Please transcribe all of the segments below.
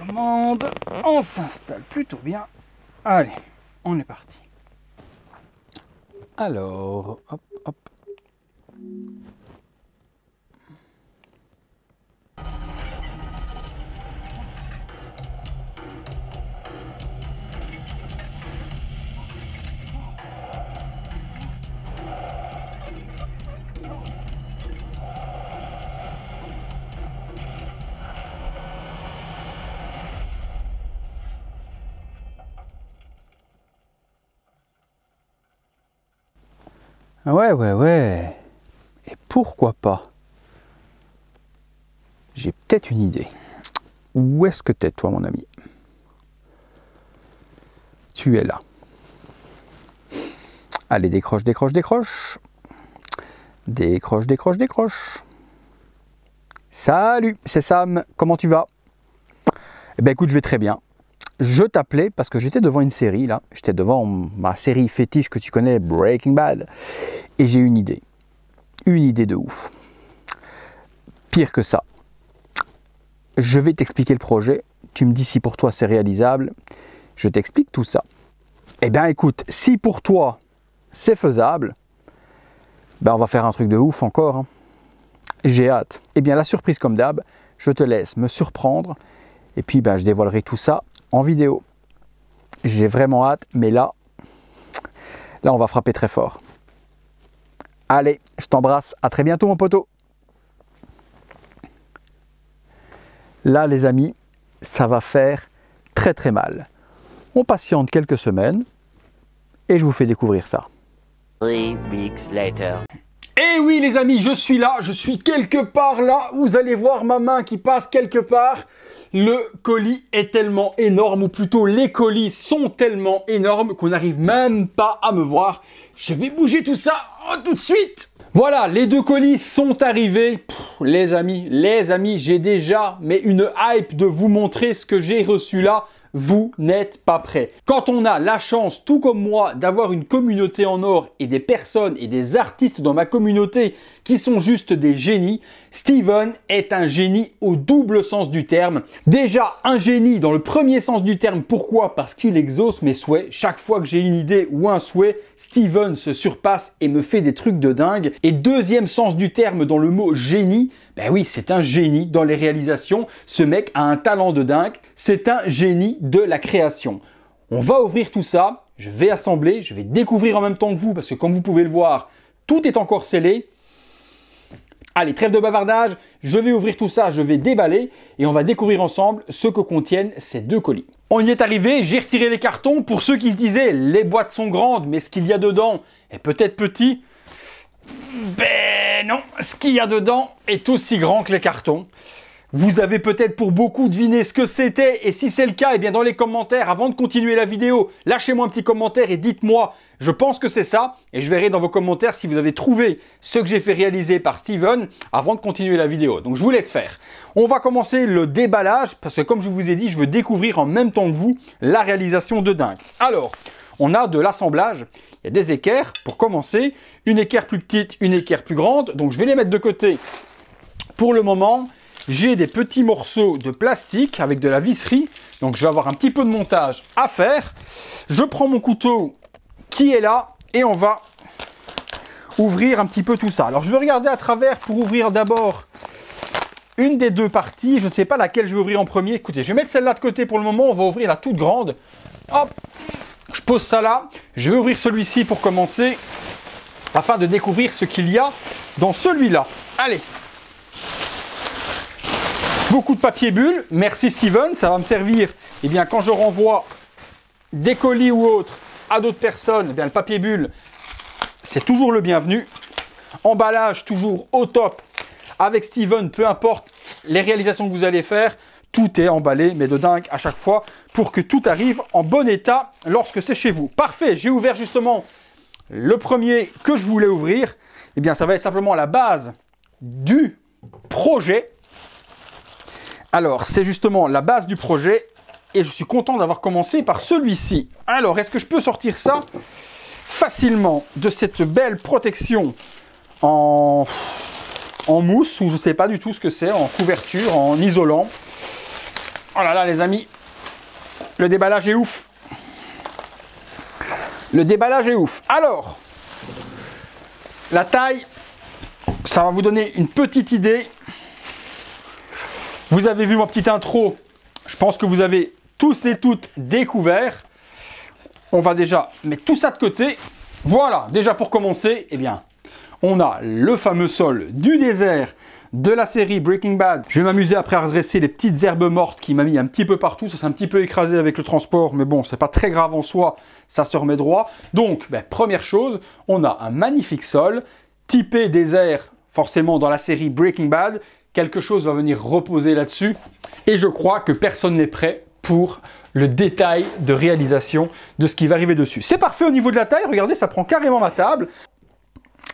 commande, on s'installe plutôt bien. Allez, on est parti. Alors, hop, hop. Ouais. Et pourquoi pas? J'ai peut-être une idée. Où est-ce que t'es, toi, mon ami? Tu es là. Allez, décroche, décroche, décroche. Décroche, décroche, décroche. Salut, c'est Sam. Comment tu vas? Eh ben écoute, je vais très bien. Je t'appelais parce que j'étais devant une série, là. J'étais devant ma série fétiche que tu connais, Breaking Bad. Et j'ai une idée. Une idée de ouf. Pire que ça. Je vais t'expliquer le projet. Tu me dis si pour toi c'est réalisable. Je t'explique tout ça. Eh bien écoute, si pour toi c'est faisable, ben on va faire un truc de ouf encore. Hein. J'ai hâte. Eh bien la surprise comme d'hab, je te laisse me surprendre. Et puis ben, je dévoilerai tout ça en vidéo. J'ai vraiment hâte, mais là on va frapper très fort. Allez, je t'embrasse, à très bientôt mon poteau. Là les amis, ça va faire très très mal. On patiente quelques semaines et je vous fais découvrir ça. 3 weeks later. Eh oui les amis, je suis là, je suis quelque part là. Vous allez voir ma main qui passe quelque part. Le colis est tellement énorme, ou plutôt les colis sont tellement énormes qu'on n'arrive même pas à me voir. Je vais bouger tout ça tout de suite. Voilà, les deux colis sont arrivés. Les amis, j'ai déjà une hype de vous montrer ce que j'ai reçu là. Vous n'êtes pas prêts. Quand on a la chance, tout comme moi, d'avoir une communauté en or et des personnes et des artistes dans ma communauté qui sont juste des génies, Steven est un génie au double sens du terme. Déjà, un génie dans le premier sens du terme. Pourquoi? Parce qu'il exauce mes souhaits. Chaque fois que j'ai une idée ou un souhait, Steven se surpasse et me fait des trucs de dingue. Et deuxième sens du terme dans le mot génie, ben oui, c'est un génie dans les réalisations. Ce mec a un talent de dingue. C'est un génie de la création. On va ouvrir tout ça. Je vais assembler. Je vais découvrir en même temps que vous parce que comme vous pouvez le voir, tout est encore scellé. Allez, trêve de bavardage. Je vais ouvrir tout ça. Je vais déballer et on va découvrir ensemble ce que contiennent ces deux colis. On y est arrivé. J'ai retiré les cartons. Pour ceux qui se disaient, les boîtes sont grandes, mais ce qu'il y a dedans est peut-être petit. Ben non, ce qu'il y a dedans est aussi grand que les cartons. Vous avez peut-être pour beaucoup deviné ce que c'était, et si c'est le cas, eh bien dans les commentaires, avant de continuer la vidéo, lâchez-moi un petit commentaire et dites-moi, je pense que c'est ça, et je verrai dans vos commentaires si vous avez trouvé ce que j'ai fait réaliser par Steven avant de continuer la vidéo. Donc je vous laisse faire. On va commencer le déballage, parce que comme je vous ai dit, je veux découvrir en même temps que vous la réalisation de dingue. Alors, on a de l'assemblage. Il y a des équerres, pour commencer, une équerre plus petite, une équerre plus grande. Donc je vais les mettre de côté pour le moment. J'ai des petits morceaux de plastique avec de la visserie. Donc je vais avoir un petit peu de montage à faire. Je prends mon couteau qui est là et on va ouvrir un petit peu tout ça. Alors je vais regarder à travers pour ouvrir d'abord une des deux parties. Je ne sais pas laquelle je vais ouvrir en premier. Écoutez, je vais mettre celle-là de côté pour le moment. On va ouvrir la toute grande. Hop! Je pose ça là. Je vais ouvrir celui-ci pour commencer afin de découvrir ce qu'il y a dans celui-là. Allez! Beaucoup de papier bulle, merci Steven, ça va me servir. Eh bien, quand je renvoie des colis ou autres à d'autres personnes, eh bien, le papier bulle, c'est toujours le bienvenu. Emballage toujours au top avec Steven, peu importe les réalisations que vous allez faire, tout est emballé, mais de dingue à chaque fois, pour que tout arrive en bon état lorsque c'est chez vous. Parfait, j'ai ouvert justement le premier que je voulais ouvrir. Eh bien, ça va être simplement la base du projet. Alors, c'est justement la base du projet et je suis content d'avoir commencé par celui-ci. Alors, est-ce que je peux sortir ça facilement de cette belle protection en mousse ou je ne sais pas du tout ce que c'est, en couverture, en isolant. Oh là là les amis, le déballage est ouf. Le déballage est ouf. Alors, la taille, ça va vous donner une petite idée. Vous avez vu ma petite intro. Je pense que vous avez tous et toutes découvert. On va déjà mettre tout ça de côté. Voilà, déjà pour commencer, eh bien, on a le fameux sol du désert de la série Breaking Bad. Je vais m'amuser après à redresser les petites herbes mortes qui m'a mis un petit peu partout. Ça s'est un petit peu écrasé avec le transport, mais bon, c'est pas très grave en soi, ça se remet droit. Donc, première chose, on a un magnifique sol, typé désert, forcément dans la série Breaking Bad. Quelque chose va venir reposer là-dessus. Et je crois que personne n'est prêt pour le détail de réalisation de ce qui va arriver dessus. C'est parfait au niveau de la taille, regardez, ça prend carrément ma table.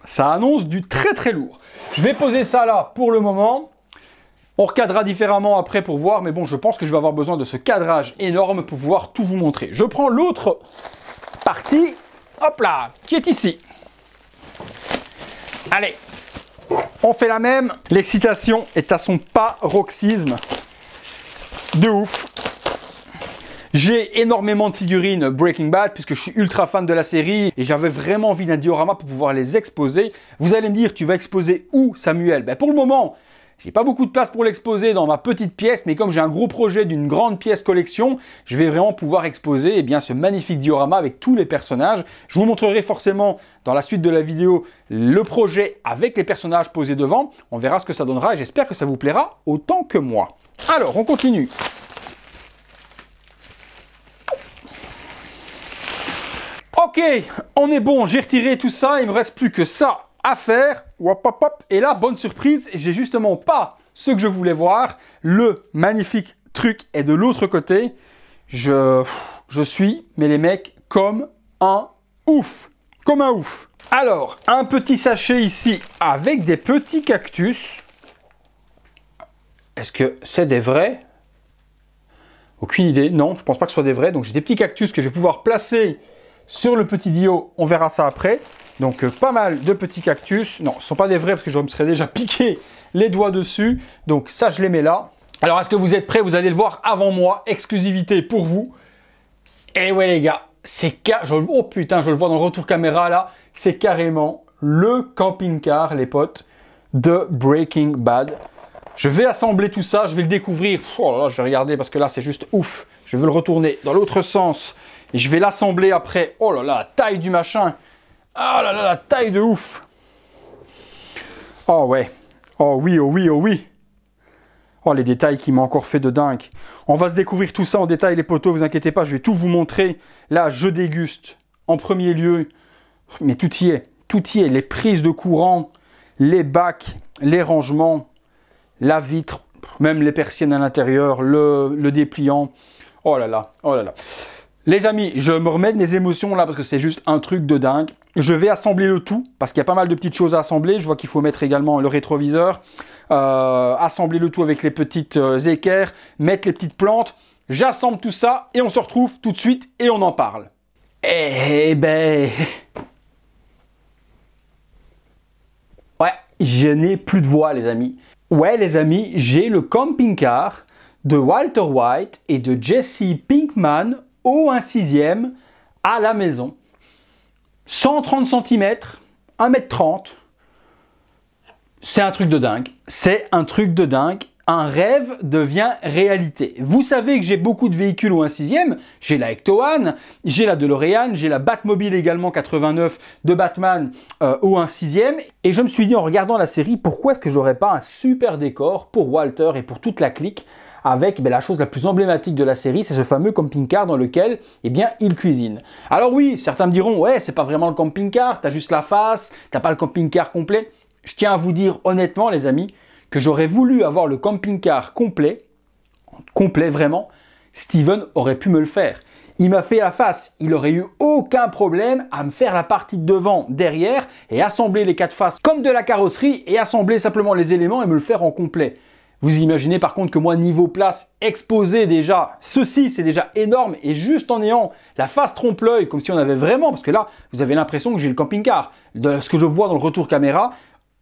Ça annonce du très très lourd. Je vais poser ça là pour le moment. On recadrera différemment après pour voir, mais bon, je pense que je vais avoir besoin de ce cadrage énorme pour pouvoir tout vous montrer. Je prends l'autre partie, hop là, qui est ici. Allez, on fait la même. L'excitation est à son paroxysme. De ouf. J'ai énormément de figurines Breaking Bad puisque je suis ultra fan de la série et j'avais vraiment envie d'un diorama pour pouvoir les exposer. Vous allez me dire, tu vas exposer où, Samuel? Pour le moment, j'ai pas beaucoup de place pour l'exposer dans ma petite pièce, mais comme j'ai un gros projet d'une grande pièce collection, je vais vraiment pouvoir exposer ce magnifique diorama avec tous les personnages. Je vous montrerai forcément dans la suite de la vidéo le projet avec les personnages posés devant. On verra ce que ça donnera et j'espère que ça vous plaira autant que moi. Alors, on continue. Ok, on est bon, j'ai retiré tout ça, il me reste plus que ça à faire. Hop, hop, hop. Et là, bonne surprise, j'ai justement pas ce que je voulais voir. Le magnifique truc est de l'autre côté. Je suis, mais les mecs, comme un ouf. Comme un ouf. Alors, un petit sachet ici avec des petits cactus. Est-ce que c'est des vrais? Aucune idée, non, je pense pas que ce soit des vrais. Donc j'ai des petits cactus que je vais pouvoir placer sur le petit dio, on verra ça après. Donc pas mal de petits cactus. Non, ce ne sont pas des vrais parce que je me serais déjà piqué les doigts dessus. Donc ça, je les mets là. Alors, est-ce que vous êtes prêts? Vous allez le voir avant moi. Exclusivité pour vous. Et ouais les gars, c'est oh putain, je le vois dans le retour caméra là. C'est carrément le camping-car, les potes, de Breaking Bad. Je vais assembler tout ça, je vais le découvrir. Oh là là, je vais regarder parce que là, c'est juste ouf. Je vais le retourner dans l'autre sens. Et je vais l'assembler après. Oh là là, la taille du machin. Ah là là, la taille de ouf. Oh ouais. Oh oui, oh oui, oh oui. Oh, les détails qui m'ont encore fait de dingue. On va se découvrir tout ça en détail, les potos. Vous inquiétez pas, je vais tout vous montrer. Là, je déguste. En premier lieu. Mais tout y est. Tout y est. Les prises de courant, les bacs, les rangements, la vitre, même les persiennes à l'intérieur, le dépliant. Oh là là, oh là là. Les amis, je me remets de mes émotions là parce que c'est juste un truc de dingue. Je vais assembler le tout parce qu'il y a pas mal de petites choses à assembler. Je vois qu'il faut mettre également le rétroviseur. Assembler le tout avec les petites équerres, mettre les petites plantes. J'assemble tout ça et on se retrouve tout de suite et on en parle. Eh ben... Ouais, je n'ai plus de voix les amis. Ouais les amis, j'ai le camping-car de Walter White et de Jesse Pinkman au 1/6 à la maison. 130 cm, 1m30. C'est un truc de dingue. C'est un truc de dingue. Un rêve devient réalité. Vous savez que j'ai beaucoup de véhicules au 1/6. J'ai la Ecto-One, j'ai la DeLorean, j'ai la Batmobile également 89 de Batman au 1/6. Et je me suis dit en regardant la série, pourquoi est-ce que j'aurais pas un super décor pour Walter et pour toute la clique avec la chose la plus emblématique de la série, c'est ce fameux camping-car dans lequel il cuisine. Alors oui, certains me diront, ouais, c'est pas vraiment le camping-car, t'as juste la face, t'as pas le camping-car complet. Je tiens à vous dire honnêtement les amis, que j'aurais voulu avoir le camping-car complet vraiment, Steven aurait pu me le faire. Il m'a fait la face, il aurait eu aucun problème à me faire la partie de devant, derrière, et assembler les quatre faces comme de la carrosserie, et assembler simplement les éléments et me le faire en complet. Vous imaginez par contre que moi, niveau place exposée déjà, ceci c'est déjà énorme, et juste en ayant la face trompe-l'œil, comme si on avait vraiment, parce que là, vous avez l'impression que j'ai le camping-car, de ce que je vois dans le retour caméra,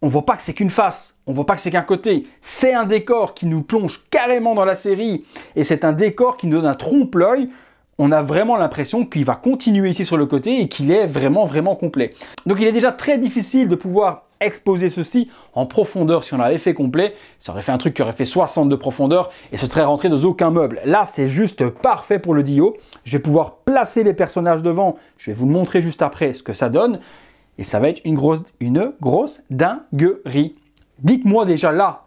on voit pas que c'est qu'une face, on voit pas que c'est qu'un côté. C'est un décor qui nous plonge carrément dans la série et c'est un décor qui nous donne un trompe-l'œil. On a vraiment l'impression qu'il va continuer ici sur le côté et qu'il est vraiment complet. Donc il est déjà très difficile de pouvoir exposer ceci en profondeur. Si on l'avait fait complet, ça aurait fait un truc qui aurait fait 60 de profondeur et ce serait rentré dans aucun meuble. Là, c'est juste parfait pour le Dio. Je vais pouvoir placer les personnages devant. Je vais vous le montrer juste après ce que ça donne. Et ça va être une grosse dinguerie. Dites-moi déjà là,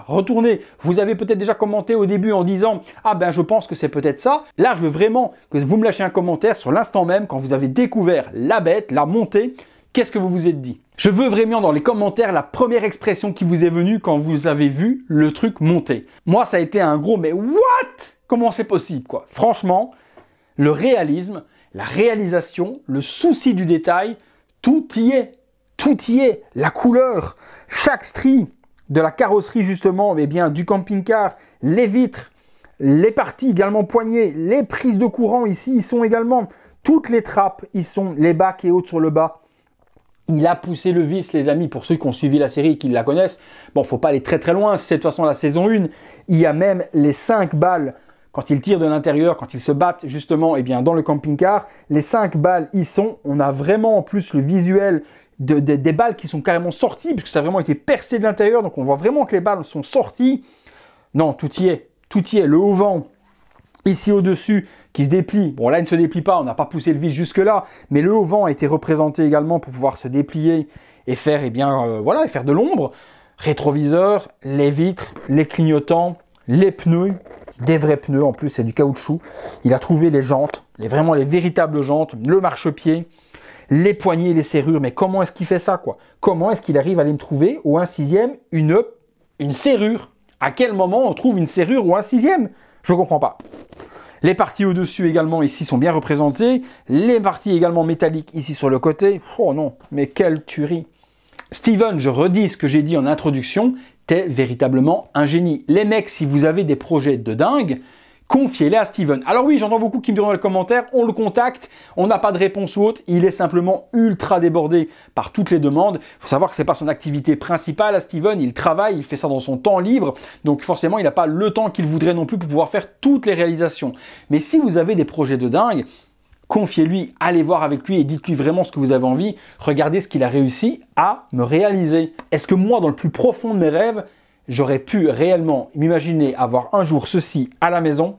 retournez. Vous avez peut-être déjà commenté au début en disant « Ah ben je pense que c'est peut-être ça ». Là, je veux vraiment que vous me lâchiez un commentaire sur l'instant même quand vous avez découvert la bête, la montée. Qu'est-ce que vous vous êtes dit? Je veux vraiment dans les commentaires la première expression qui vous est venue quand vous avez vu le truc monter. Moi, ça a été un gros « Mais what? Comment c'est possible quoi ?» Franchement, le réalisme, la réalisation, le souci du détail, tout y est. Tout y est, la couleur, chaque strie de la carrosserie justement, eh bien, du camping-car, les vitres, les parties également poignées, les prises de courant ici, ils sont également, toutes les trappes, ils sont les bacs et autres sur le bas. Il a poussé le vis, les amis, pour ceux qui ont suivi la série et qui la connaissent. Bon, faut pas aller très loin, c'est de toute façon la saison 1. Il y a même les 5 balles, quand ils tirent de l'intérieur, quand ils se battent justement eh bien, dans le camping-car, les 5 balles y sont. On a vraiment en plus le visuel des balles qui sont carrément sorties, puisque ça a vraiment été percé de l'intérieur, donc on voit vraiment que les balles sont sorties. Non, tout y est, le haut-vent, ici au-dessus, qui se déplie. Bon là, il ne se déplie pas, on n'a pas poussé le vis jusque-là, mais le haut-vent a été représenté également pour pouvoir se déplier et faire, eh bien, voilà, et faire de l'ombre. Rétroviseur, les vitres, les clignotants, les pneus, des vrais pneus, en plus c'est du caoutchouc. Il a trouvé les jantes, vraiment les véritables jantes, le marchepied, les poignées et les serrures. Mais comment est-ce qu'il fait ça quoi? Comment est-ce qu'il arrive à aller me trouver au 1/6 une serrure? À quel moment on trouve une serrure au 1/6? Je ne comprends pas. Les parties au-dessus également ici sont bien représentées. Les parties également métalliques ici sur le côté. Oh non, mais quelle tuerie! Steven, je redis ce que j'ai dit en introduction, t'es véritablement un génie. Les mecs, si vous avez des projets de dingue, confiez-les à Steven. Alors oui, j'entends beaucoup qui me disent dans les commentaires, on le contacte, on n'a pas de réponse ou autre, il est simplement ultra débordé par toutes les demandes. Il faut savoir que ce n'est pas son activité principale à Steven, il travaille, il fait ça dans son temps libre, donc forcément il n'a pas le temps qu'il voudrait non plus pour pouvoir faire toutes les réalisations. Mais si vous avez des projets de dingue, confiez-lui, allez voir avec lui et dites-lui vraiment ce que vous avez envie. Regardez ce qu'il a réussi à me réaliser. Est-ce que moi, dans le plus profond de mes rêves, j'aurais pu réellement m'imaginer avoir un jour ceci à la maison?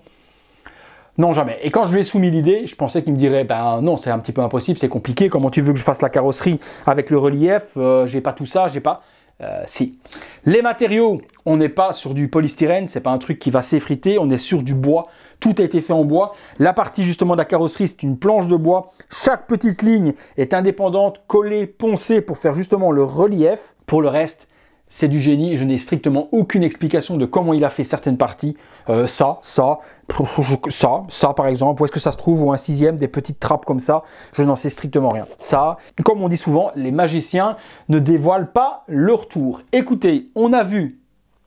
Non, jamais. Et quand je lui ai soumis l'idée, je pensais qu'il me dirait, ben non, c'est un petit peu impossible, c'est compliqué, comment tu veux que je fasse la carrosserie avec le relief, j'ai pas tout ça, j'ai pas... Si. Les matériaux, on n'est pas sur du polystyrène, c'est pas un truc qui va s'effriter, on est sur du bois, tout a été fait en bois. La partie justement de la carrosserie, c'est une planche de bois. Chaque petite ligne est indépendante, collée, poncée pour faire justement le relief. Pour le reste, c'est du génie, je n'ai strictement aucune explication de comment il a fait certaines parties. Ça par exemple, où est-ce que ça se trouve, ou un 1/6, des petites trappes comme ça, je n'en sais strictement rien. Ça, comme on dit souvent, les magiciens ne dévoilent pas leur tour. Écoutez, on a vu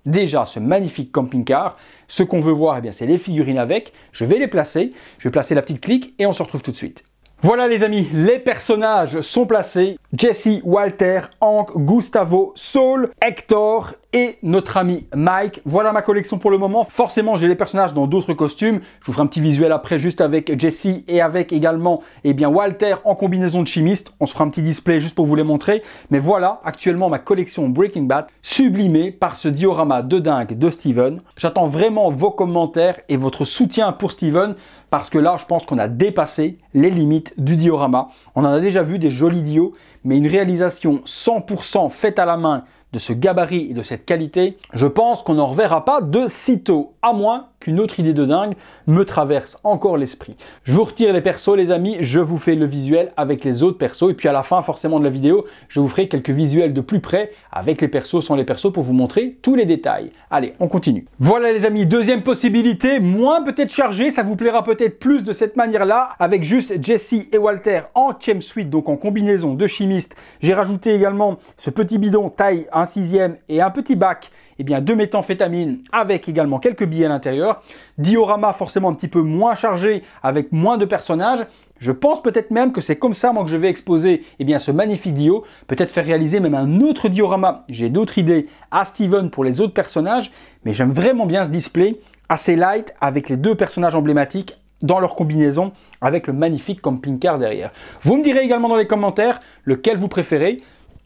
déjà ce magnifique camping-car. Ce qu'on veut voir, eh bien, c'est les figurines avec. Je vais les placer, je vais placer la petite clique et on se retrouve tout de suite. Voilà les amis, les personnages sont placés. Jesse, Walter, Hank, Gustavo, Saul, Hector et notre ami Mike. Voilà ma collection pour le moment. Forcément, j'ai les personnages dans d'autres costumes. Je vous ferai un petit visuel après juste avec Jesse et avec également eh bien, Walter en combinaison de chimiste. On se fera un petit display juste pour vous les montrer. Mais voilà actuellement ma collection Breaking Bad sublimée par ce diorama de dingue de Steven. J'attends vraiment vos commentaires et votre soutien pour Steven parce que là, je pense qu'on a dépassé les limites du diorama. On en a déjà vu des jolis dios, mais une réalisation 100% faite à la main de ce gabarit et de cette qualité, je pense qu'on n'en reverra pas de sitôt, à moins qu'une autre idée de dingue me traverse encore l'esprit. Je vous retire les persos les amis, je vous fais le visuel avec les autres persos et puis à la fin forcément de la vidéo, je vous ferai quelques visuels de plus près avec les persos, sans les persos pour vous montrer tous les détails. Allez, on continue. Voilà les amis, deuxième possibilité, moins peut-être chargée, ça vous plaira peut-être plus de cette manière-là, avec juste Jesse et Walter en Chem Suite, donc en combinaison de chimiste. J'ai rajouté également ce petit bidon taille un 6e et un petit bac de méthamphétamine avec également quelques billets à l'intérieur. Diorama forcément un petit peu moins chargé avec moins de personnages. Je pense peut-être même que c'est comme ça moi que je vais exposer ce magnifique Dio. Peut-être faire réaliser même un autre diorama. J'ai d'autres idées à Steven pour les autres personnages. Mais j'aime vraiment bien ce display assez light avec les deux personnages emblématiques dans leur combinaison avec le magnifique camping-car derrière. Vous me direz également dans les commentaires lequel vous préférez,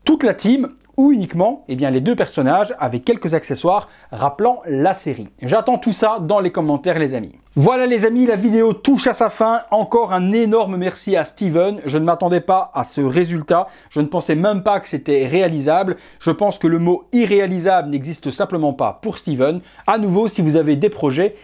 toute la team ou uniquement les deux personnages avec quelques accessoires rappelant la série. J'attends tout ça dans les commentaires les amis. Voilà les amis, la vidéo touche à sa fin. Encore un énorme merci à Steven. Je ne m'attendais pas à ce résultat. Je ne pensais même pas que c'était réalisable. Je pense que le mot irréalisable n'existe simplement pas pour Steven. À nouveau, si vous avez des projets,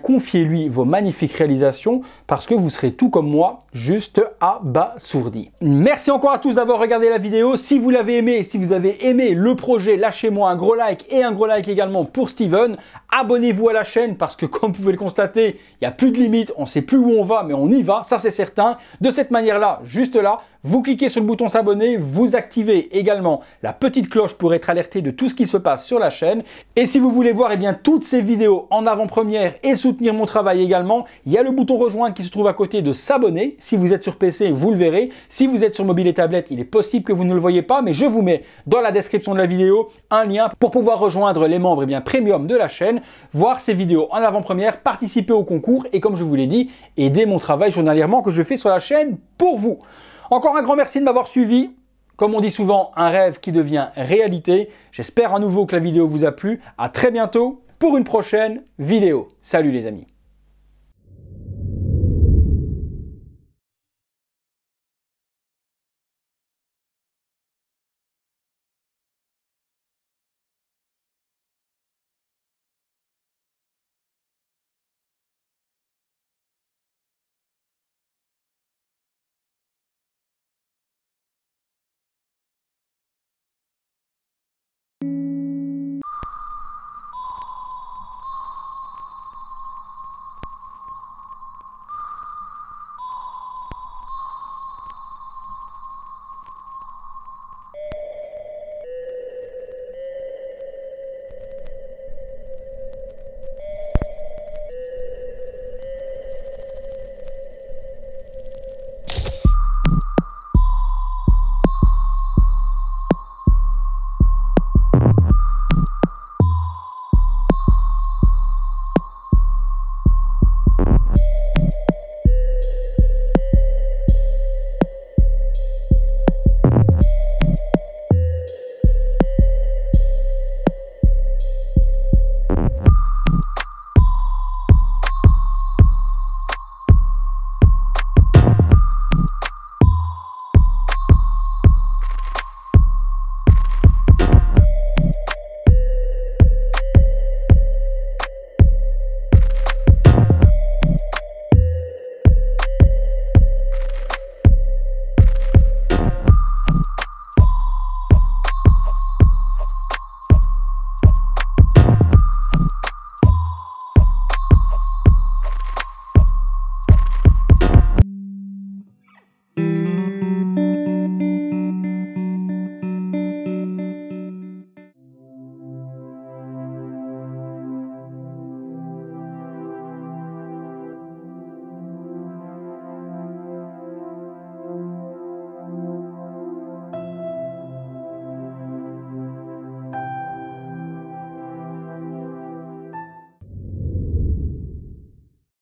confiez-lui vos magnifiques réalisations parce que vous serez tout comme moi, juste abasourdi. Merci encore à tous d'avoir regardé la vidéo. Si vous l'avez aimé, si vous avez aimé le projet, lâchez-moi un gros like et un gros like également pour Steven. Abonnez-vous à la chaîne parce que comme vous pouvez le constater, il n'y a plus de limite, on ne sait plus où on va, mais on y va, ça c'est certain. De cette manière-là, juste là, vous cliquez sur le bouton s'abonner, vous activez également la petite cloche pour être alerté de tout ce qui se passe sur la chaîne. Et si vous voulez voir toutes ces vidéos en avant-première et soutenir mon travail également, il y a le bouton rejoindre qui se trouve à côté de s'abonner. Si vous êtes sur PC, vous le verrez. Si vous êtes sur mobile et tablette, il est possible que vous ne le voyez pas, mais je vous mets dans la description de la vidéo un lien pour pouvoir rejoindre les membres premium de la chaîne, voir ces vidéos en avant-première, participer au concours et comme je vous l'ai dit, aider mon travail journalièrement que je fais sur la chaîne pour vous. Encore un grand merci de m'avoir suivi. Comme on dit souvent, un rêve qui devient réalité. J'espère à nouveau que la vidéo vous a plu. À très bientôt pour une prochaine vidéo. Salut les amis.